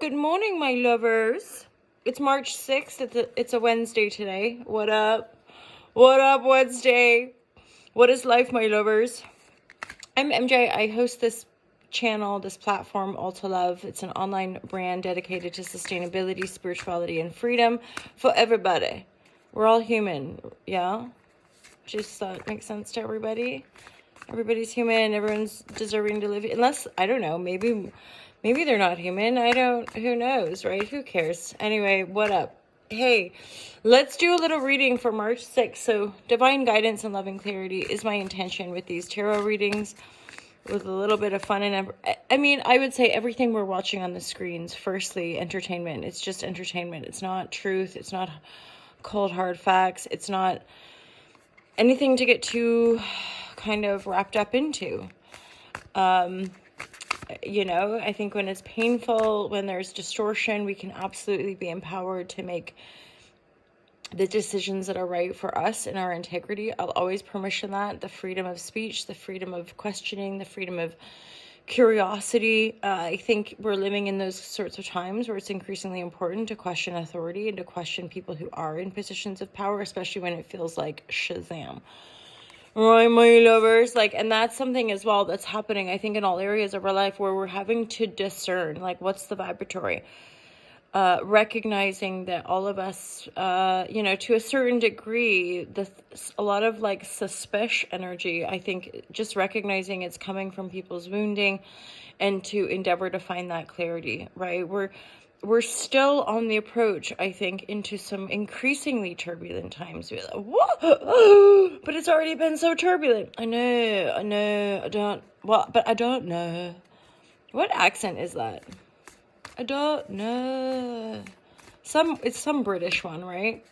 good morning, my lovers. It's March 6th. It's a Wednesday today. What up? What up, Wednesday? What is life, my lovers? I'm MJ. I host this channel, this platform, All to Love. It's an online brand dedicated to sustainability, spirituality, and freedom for everybody. We're all human, yeah? Just makes sense to everybody. Everybody's human. Everyone's deserving to live. Unless, I don't know, maybe they're not human. Who knows, right? Who cares? Anyway, what up? Hey, let's do a little reading for March 6th. So divine guidance and loving clarity is my intention with these tarot readings, with a little bit of fun. And I would say everything we're watching on the screens, firstly, entertainment. It's just entertainment. It's not truth. It's not cold, hard facts. It's not anything to get too kind of wrapped up into. I think when it's painful, when there's distortion, we can absolutely be empowered to make the decisions that are right for us and our integrity. I'll always permission that. The freedom of speech, the freedom of questioning, the freedom of curiosity. I think we're living in those sorts of times where it's increasingly important to question authority and to question people who are in positions of power, especially when it feels like Shazam. Right, my lovers, and that's something as well that's happening, I think, in all areas of our life where we're having to discern, what's the vibratory, recognizing that all of us, to a certain degree, a lot of suspicious energy, I think, just recognizing it's coming from people's wounding and to endeavor to find that clarity, right? We're still on the approach, I think, into some increasingly turbulent times. We're like, what? But it's already been so turbulent. I know, I don't know. What accent is that? I don't know. It's some British one, right?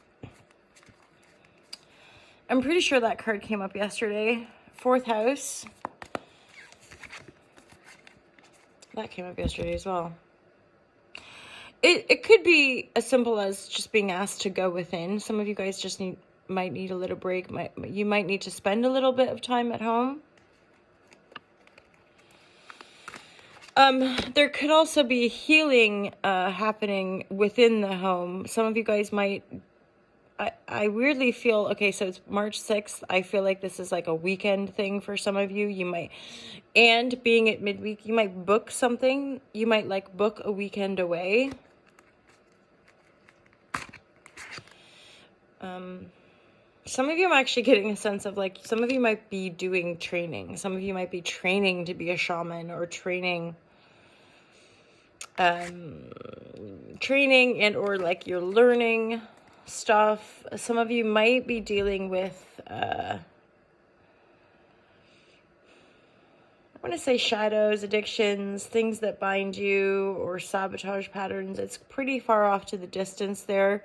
I'm pretty sure that card came up yesterday. Fourth house. That came up yesterday as well. It could be as simple as just being asked to go within. Some of you guys just might need a little break. You might need to spend a little bit of time at home. There could also be healing happening within the home. Some of you guys might... I weirdly feel... Okay, so it's March 6th. I feel like this is like a weekend thing for some of you. You might... And being at midweek, you might book something. You might book a weekend away. Some of you, I'm actually getting a sense of some of you might be doing training. Some of you might be training to be a shaman or training and or you're learning stuff. Some of you might be dealing with, I want to say shadows, addictions, things that bind you, or sabotage patterns. It's pretty far off to the distance there.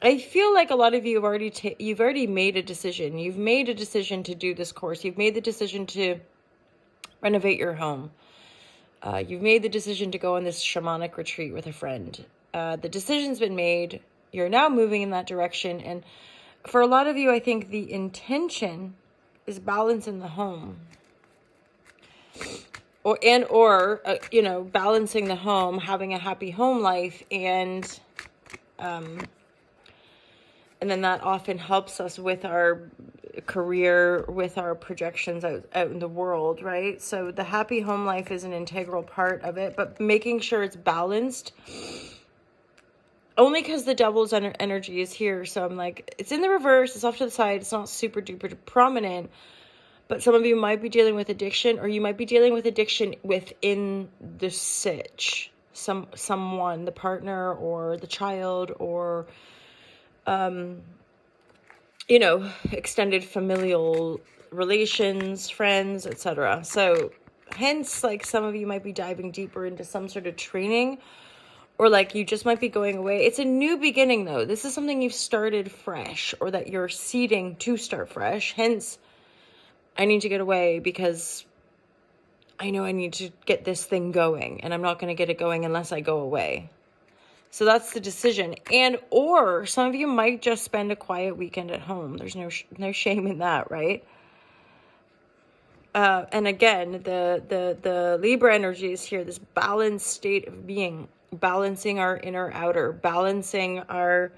I feel like a lot of you have you've already made a decision. You've made a decision to do this course. You've made the decision to renovate your home. You've made the decision to go on this shamanic retreat with a friend. The decision's been made. You're now moving in that direction. And for a lot of you, I think the intention is balance in the home. Or balancing the home, having a happy home life, and then that often helps us with our career, with our projections out in the world, right? So the happy home life is an integral part of it, but making sure it's balanced, only because the devil's energy is here. So I'm it's in the reverse, it's off to the side, it's not super duper prominent, but some of you might be dealing with addiction, or you might be dealing with addiction within the sitch. Someone, the partner or the child, or extended familial relations, friends, etc. So hence, some of you might be diving deeper into some sort of training, or you just might be going away. It's a new beginning, though. This is something you've started fresh, or that you're seeding to start fresh. Hence, I need to get away because I know I need to get this thing going, and I'm not going to get it going unless I go away. So that's the decision. Or some of you might just spend a quiet weekend at home. There's no shame in that, right? And again, the Libra energy is here, this balanced state of being, balancing our inner outer, balancing our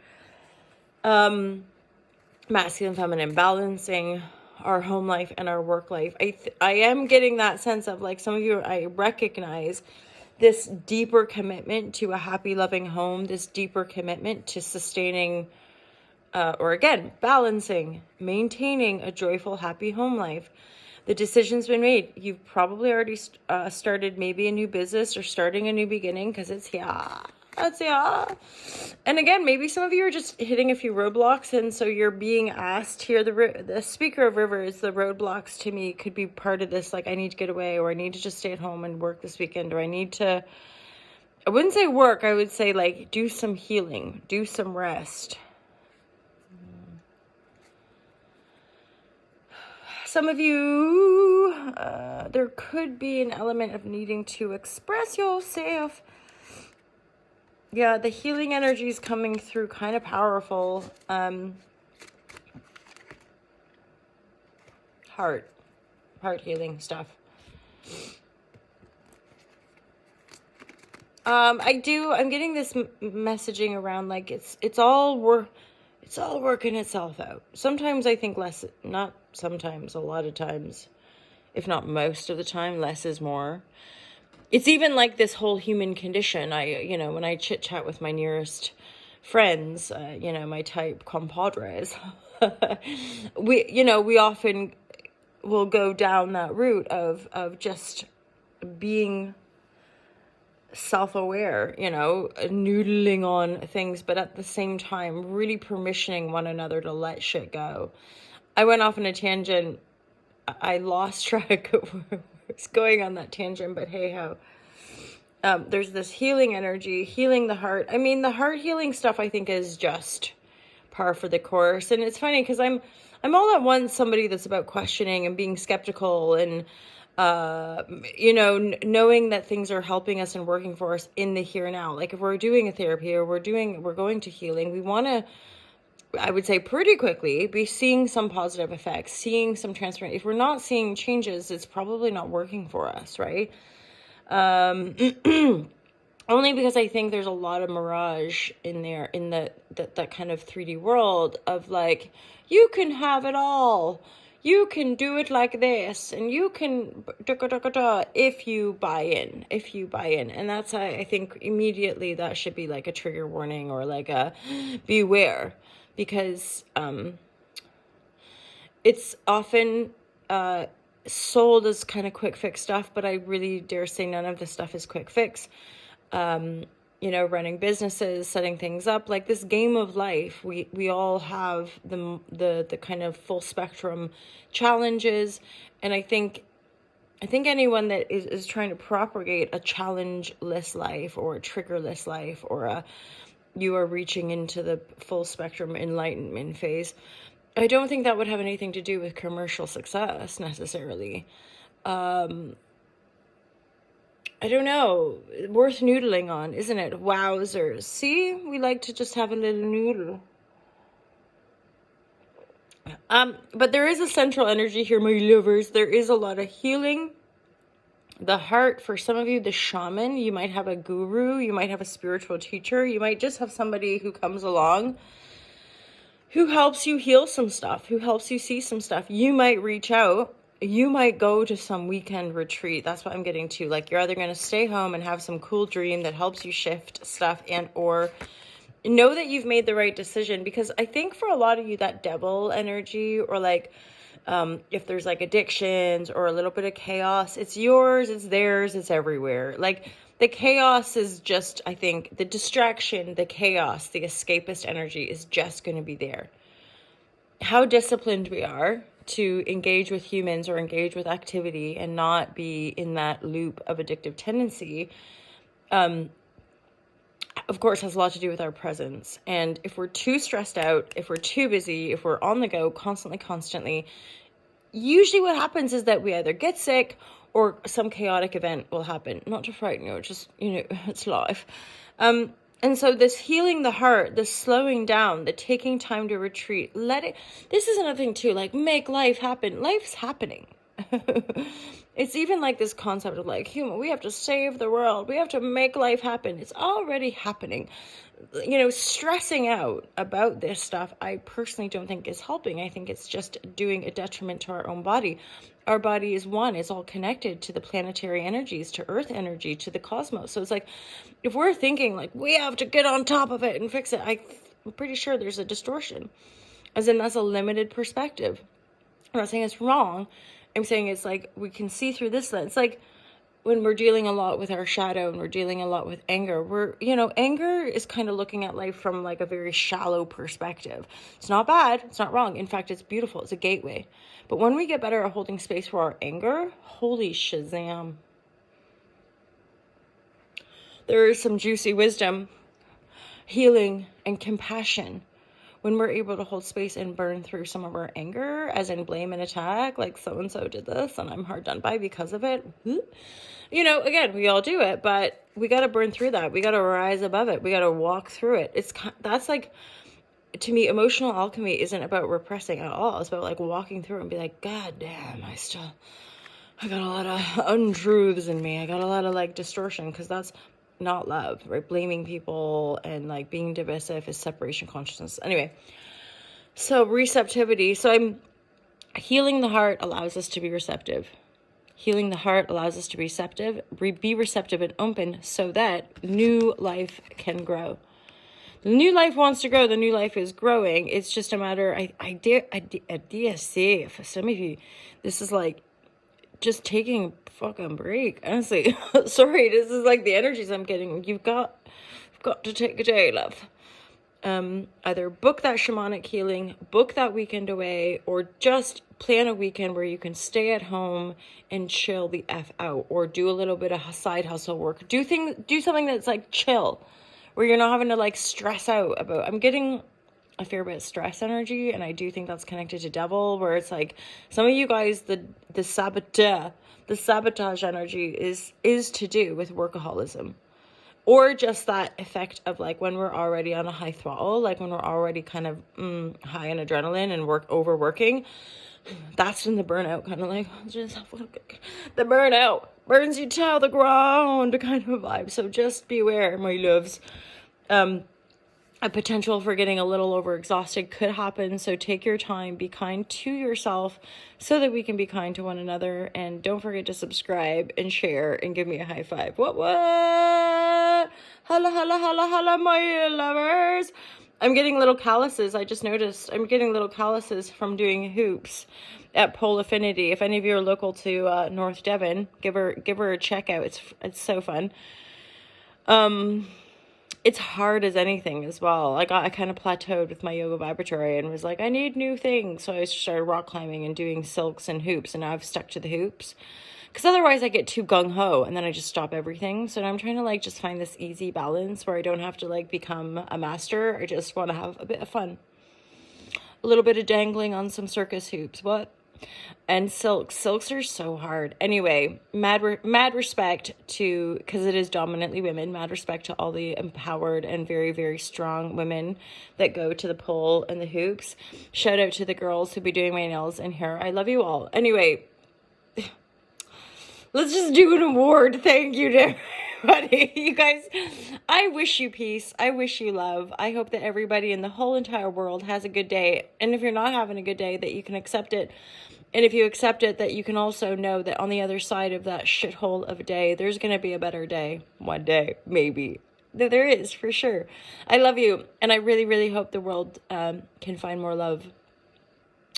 masculine, feminine, balancing our home life and our work life. I am getting that sense of, like, some of you, I recognize this deeper commitment to a happy, loving home, this deeper commitment to sustaining, or again, balancing, maintaining a joyful, happy home life. The decision's been made. You've probably already started maybe a new business or starting a new beginning, because it's and again, maybe some of you are just hitting a few roadblocks, and so you're being asked here. The speaker of rivers, the roadblocks to me could be part of this, like, I need to get away, or I need to just stay at home and work this weekend, or I need to, I wouldn't say work, I would say, like, do some healing, do some rest. Some of you, there could be an element of needing to express yourself. Yeah, the healing energy is coming through kind of powerful. Heart healing stuff. I'm getting this messaging around, like, it's all working itself out. Sometimes I think not sometimes, a lot of times, if not most of the time, less is more. It's even like this whole human condition. When I chit chat with my nearest friends, my type compadres, we often will go down that route of just being self-aware, noodling on things, but at the same time really permissioning one another to let shit go. I went off on a tangent. I lost track of where I was going on that tangent, but hey ho. There's this healing energy, healing the heart. I mean, the heart healing stuff, I think, is just par for the course. And it's funny because I'm all at once somebody that's about questioning and being skeptical and knowing that things are helping us and working for us in the here and now. Like, if we're doing a therapy or we're going to healing, we want to, I would say, pretty quickly be seeing some positive effects, seeing some transformation. If we're not seeing changes, it's probably not working for us, right? Only because I think there's a lot of mirage in there, in that kind of 3D world of, like, you can have it all. You can do it like this, and you can if you buy in. And that's, I think, immediately that should be like a trigger warning, or like a beware, because it's often sold as kind of quick fix stuff, but I really dare say none of this stuff is quick fix. Running businesses, setting things up, like this game of life, we all have the kind of full spectrum challenges. And I think anyone that is trying to propagate a challenge-less life or a trigger-less life, or you are reaching into the full spectrum enlightenment phase, I don't think that would have anything to do with commercial success necessarily. I don't know, worth noodling on, isn't it? Wowzers. See, we like to just have a little noodle. But there is a central energy here, my lovers. There is a lot of healing. The heart, for some of you, the shaman, you might have a guru, you might have a spiritual teacher, you might just have somebody who comes along who helps you heal some stuff, who helps you see some stuff. You might reach out. You might go to some weekend retreat. That's what I'm getting to. Like, you're either going to stay home and have some cool dream that helps you shift stuff, and or know that you've made the right decision. Because I think for a lot of you, that devil energy, or like if there's like addictions or a little bit of chaos, it's yours, it's theirs, it's everywhere. Like, the chaos is just, I think, the distraction, the chaos, the escapist energy is just going to be there. How disciplined we are to engage with humans or engage with activity and not be in that loop of addictive tendency, of course, has a lot to do with our presence. And if we're too stressed out, if we're too busy, if we're on the go constantly, usually what happens is that we either get sick or some chaotic event will happen. Not to frighten you, just, it's life. And so this healing the heart, the slowing down, the taking time to retreat, this is another thing too, like, make life happen. Life's happening. It's even like this concept of like human, we have to save the world, we have to make life happen. It's already happening. You know, stressing out about this stuff, I personally don't think is helping. I think it's just doing a detriment to our own body. Our body is one, it's all connected to the planetary energies, to earth energy, to the cosmos. So it's like, if we're thinking like we have to get on top of it and fix it, I'm pretty sure there's a distortion. As in, that's a limited perspective. I'm not saying it's wrong. I'm saying it's like we can see through this lens. It's like when we're dealing a lot with our shadow and we're dealing a lot with anger, anger is kind of looking at life from like a very shallow perspective. It's not bad. It's not wrong. In fact, it's beautiful. It's a gateway. But when we get better at holding space for our anger, holy shazam. There is some juicy wisdom, healing, and compassion when we're able to hold space and burn through some of our anger, as in blame and attack, like so-and-so did this and I'm hard done by because of it. You know, again, we all do it, but we got to burn through that. We got to rise above it. We got to walk through it. That's like, to me, emotional alchemy isn't about repressing at all. It's about like walking through it and be like, God damn, I got a lot of untruths in me. I got a lot of like distortion, because that's not love, right? Blaming people and like being divisive is separation consciousness. Anyway, so receptivity. So healing the heart allows us to be receptive. Healing the heart allows us to be receptive, and open, so that new life can grow. The new life wants to grow. The new life is growing. It's just a matter, I dare say, for some of you, this is like just taking a fucking break. Honestly, sorry, this is like the energies I'm getting. You've got to take a day, love. Either book that shamanic healing, book that weekend away, or just plan a weekend where you can stay at home and chill the F out, or do a little bit of side hustle work. Do something that's like chill, where you're not having to like stress out about. I'm getting a fair bit of stress energy, and I do think that's connected to devil, where it's like some of you guys, the sabotage energy is to do with workaholism, or just that effect of like when we're already on a high throttle, like when we're already kind of high in adrenaline and overworking. That's when the burnout kind of like, the burnout burns you to the ground kind of vibe. So just beware, my loves. A potential for getting a little overexhausted could happen. So take your time, be kind to yourself so that we can be kind to one another. And don't forget to subscribe and share and give me a high five. What? Holla, holla, holla, holla, my lovers. I'm getting little calluses. I just noticed I'm getting little calluses from doing hoops at Pole Affinity. If any of you are local to North Devon, give her a check out. It's so fun. It's hard as anything as well. I kind of plateaued with my yoga vibratory and was like, I need new things. So I started rock climbing and doing silks and hoops, and now I've stuck to the hoops. Because otherwise I get too gung-ho and then I just stop everything. So now I'm trying to like just find this easy balance where I don't have to like become a master. I just want to have a bit of fun. A little bit of dangling on some circus hoops. What? And silks are so hard. Anyway, mad respect to, because it is dominantly women, mad respect to all the empowered and very, very strong women that go to the pole and the hoops. Shout out to the girls who be doing my nails and hair. I love you all. Anyway, let's just do an award. Thank you to everybody. You guys, I wish you peace. I wish you love. I hope that everybody in the whole entire world has a good day. And if you're not having a good day, that you can accept it. And if you accept it, that you can also know that on the other side of that shithole of a day, there's going to be a better day. One day, maybe. There is, for sure. I love you. And I really, really hope the world can find more love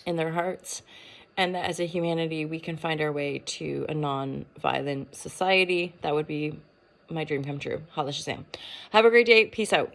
in their hearts. And that as a humanity, we can find our way to a non-violent society. That would be my dream come true. Holla Shazam. Have a great day. Peace out.